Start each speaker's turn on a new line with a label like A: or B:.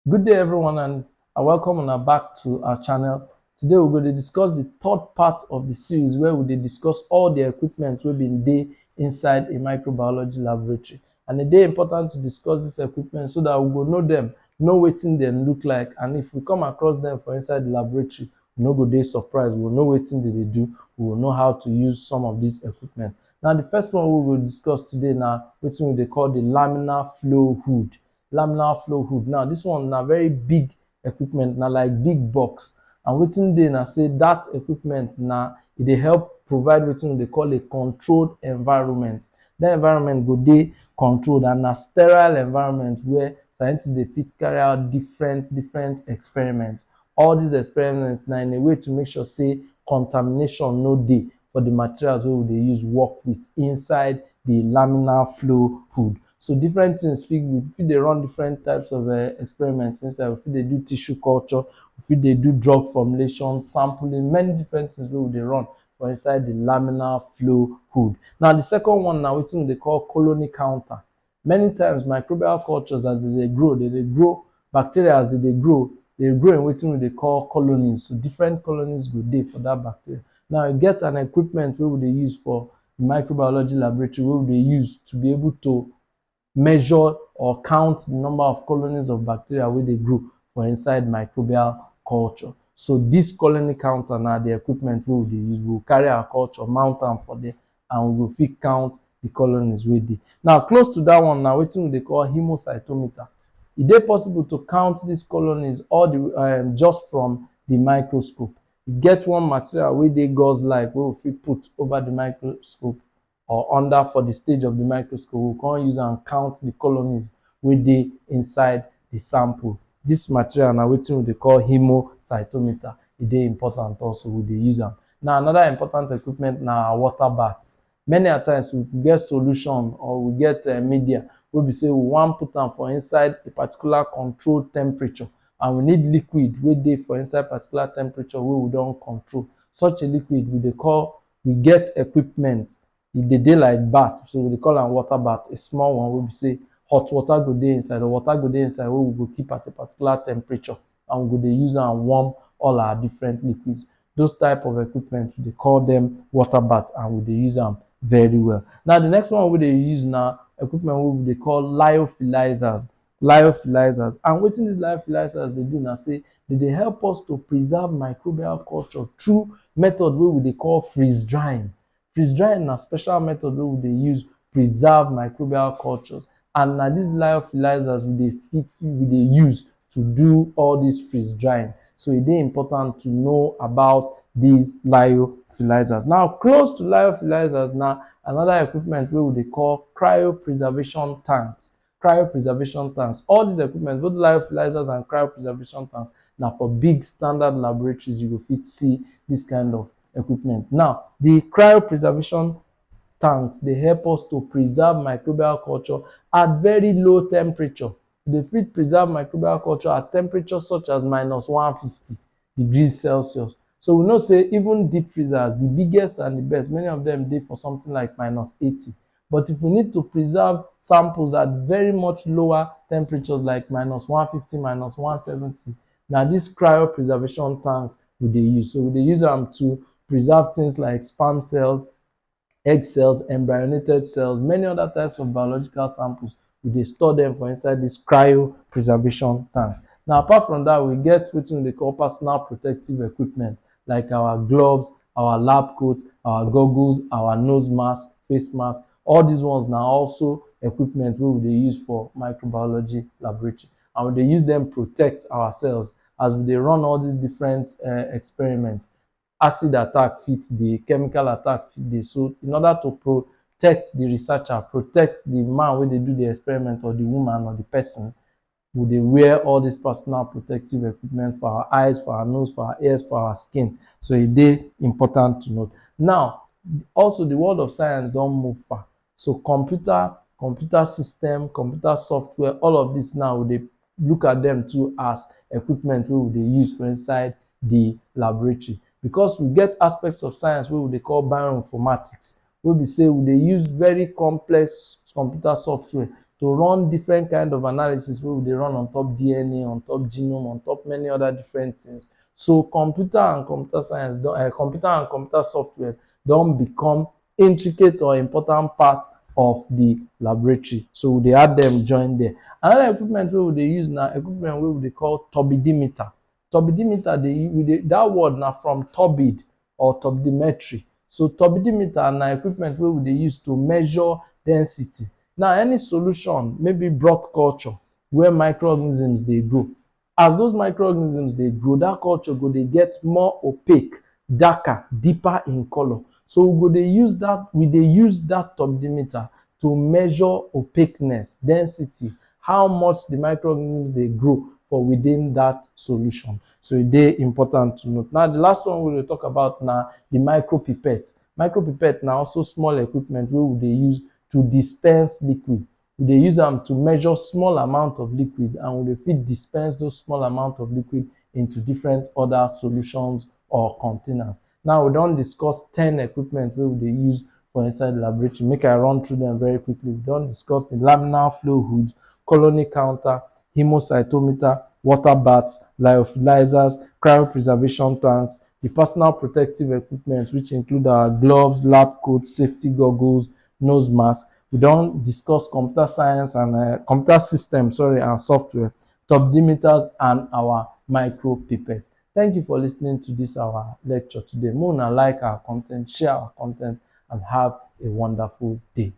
A: Good day everyone and welcome on back to our channel. Today we're going to discuss the third part of the series where we discuss all the equipment we've been there inside a microbiology laboratory. And it is important to discuss this equipment so that we will know them, know what them look like, and if we come across them for inside the laboratory, we no go dey surprised, we will know what they do, we will know how to use some of these equipment. Now the first one we will discuss today now, which we call the laminar flow hood. Laminar flow hood. Now this one na very big equipment, na like big box, and wetin dey na say that equipment na e dey help provide wetin we dey call a controlled environment. That environment go dey controlled and na sterile environment where scientists dey fit carry out different experiments. All these experiments na in a way to make sure say contamination no dey for the materials wey we dey use work with inside the laminar flow hood. So different things fit dey run different types of experiments inside. We fit dey do tissue culture, we fit dey do drug formulation, sampling, many different things wey we dey run for inside the laminar flow hood. Now the second one na wetin we dey call colony counter. Many times microbial cultures as dey grow, bacteria as dey grow in wetin we dey call colonies. So different colonies go dey for that bacteria. Now e get an equipment wey we dey use for microbiology laboratory wey we dey use to be able to measure or count the number of colonies of bacteria wey dey grow for inside microbial culture. So this colony counter na the equipment wey we dey use. We go carry our culture, mount am for there, and we go fit count the colonies wey dey. Now close to that one na wetin we dey call hemocytometer. E dey possible to count these colonies all the just from the microscope. E get one material wey dey gauze like wey we fit put over the microscope or under for the stage of the microscope. We come use am count the colonies wey dey inside the sample. This material na wetin we dey call hemocytometer. E dey important also, we dey use am. Now another important equipment na our water bath. Many a times we get solution or we get media wey be say we wan put am for inside a particular controlled temperature, and we need liquid wey dey for inside particular temperature wey we don control. Such a liquid we get equipment. E dey like bath, so we dey call am water bath. A small one wey be say hot water go dey inside, or water go dey inside wey we go keep at a particular temperature, and we go dey use am warm all our different liquids. Those type of equipment we dey call them water bath, and we dey use am very well. Now the next one we dey use na equipment wey we dey call lyophilizers. Lyophilizers, and wetin these lyophilizers dey do na say dey dey help us to preserve microbial culture through method wey we dey call freeze drying. Freeze drying na special method wey we dey use preserve microbial cultures, and na these lyophilizers we dey use to do all this freeze drying. So e dey important to know about these lyophilizers. Now close to lyophilizers na another equipment wey we dey call cryopreservation tanks. Cryopreservation tanks. All these equipment, both lyophilizers and cryopreservation tanks, na for big standard laboratories you go fit see this kind of equipment. Now the cryopreservation tanks dey help us to preserve microbial culture at very low temperature. Dey fit preserve microbial culture at temperature such as -150°C. So we know say even deep freezers, the biggest and the best, many of them dey for something like -80. But if we need to preserve samples at very much lower temperatures like -150, -170, na this cryopreservation tanks we dey use. So we dey use am to preserve things like sperm cells, egg cells, embryonated cells, many other types of biological samples. We dey store them for inside this cryopreservation tanks. Now apart from that, we get wetin we dey call personal protective equipment like our gloves, our lab coat, our goggles, our nose mask, face mask. All these ones na also equipment wey we dey use for microbiology laboratory, and we dey use them protect ourselves as we dey run all these different experiments. Acid attack fit dey, chemical attack fit dey. So in order to protect the researcher, protect the man wey dey do the experiment, or the woman, or the person, we dey wear all these personal protective equipment for our eyes, for our nose, for our ears, for our skin. So e dey important to note. Now also the world of science don move far. So computer system, computer software, all of this now we dey look at them too as equipment wey we dey use for inside the laboratory, because we get aspects of science wey we dey call bioinformatics, wey be say we dey use very complex computer software to run different kind of analysis wey we dey run on top DNA, on top genome, on top many other different things. So computer and computer science computer and computer software don become intricate or important part of the laboratory. So we dey add dem join there. Another equipment wey we dey use na equipment wey we dey call turbidimeter. Turbidimeter dat word na from turbid or turbidimetry. So turbidimeter na equipment wey we dey use to measure density. Now any solution, maybe broth culture where microorganisms dey grow, as those microorganisms dey grow, dat culture go dey get more opaque, darker, deeper in color. So we dey use dat turbidimeter to measure opaqueness, density, how much the microorganisms dey grow for within that solution. So e dey important to note. Now the last one we dey talk about na the micropipette. Micropipette na also small equipment wey we dey use to dispense liquid. We dey use am to measure small amount of liquid, and we dey fit dispense those small amount of liquid into different other solutions or containers. Now we don discuss 10 equipment wey we dey use for inside laboratory. Make I run through them very quickly. We don discuss the laminar flow hood, colony counter, hemocytometer, water baths, lyophilizers, cryopreservation tanks, the personal protective equipment which include our gloves, lab coats, safety goggles, nose mask. We don discuss computer science and computer system and software, turbidimeters, and our micropipettes. Thank you for listening to this our lecture today. Make una like our con ten t, share our con ten t, and have a wonderful day.